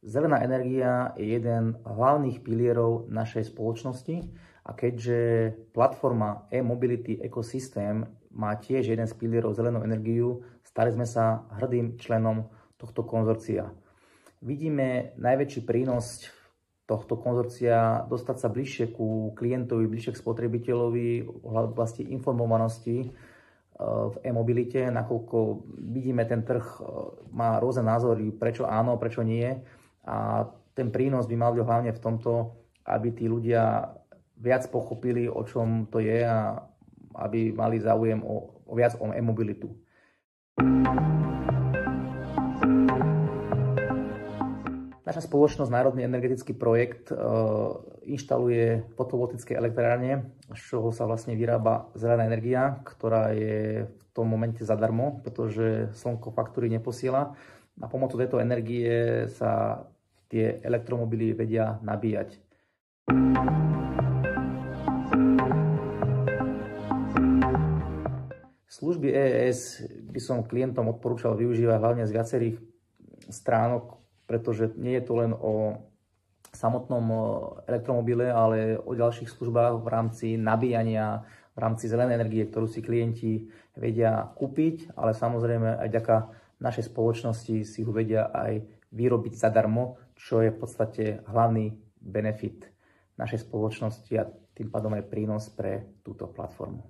Zelená energia je jeden z hlavných pilierov našej spoločnosti a keďže platforma e-mobility ekosystém má tiež jeden z pilierov zelenú energiu, stali sme sa hrdým členom tohto konzorcia. Vidíme najväčší prínos tohto konzorcia dostať sa bližšie ku klientovi, bližšie k spotrebiteľovi v oblasti informovanosti v e-mobilite, nakoľko vidíme, ten trh má rôzne názory, prečo áno, prečo nie. A ten prínos by mal byť hlavne v tomto, aby tí ľudia viac pochopili, o čom to je a aby mali záujem viac o e-mobilitu. Naša spoločnosť Národný energetický projekt inštaluje fotovoltické elektrárne, z čoho sa vlastne vyrába zelená energia, ktorá je v tom momente zadarmo, pretože slnko faktúry neposiela. Na pomocu tejto energie sa tie elektromobily vedia nabíjať. Služby EES by som klientom odporúčal využívať hlavne z viacerých stránok, pretože nie je to len o samotnom elektromobile, ale o ďalších službách v rámci nabíjania, v rámci zelenej energie, ktorú si klienti vedia kúpiť, ale samozrejme aj vďaka našej spoločnosti si ho vedia aj vyrobiť zadarmo, čo je v podstate hlavný benefit našej spoločnosti a tým pádom aj prínos pre túto platformu.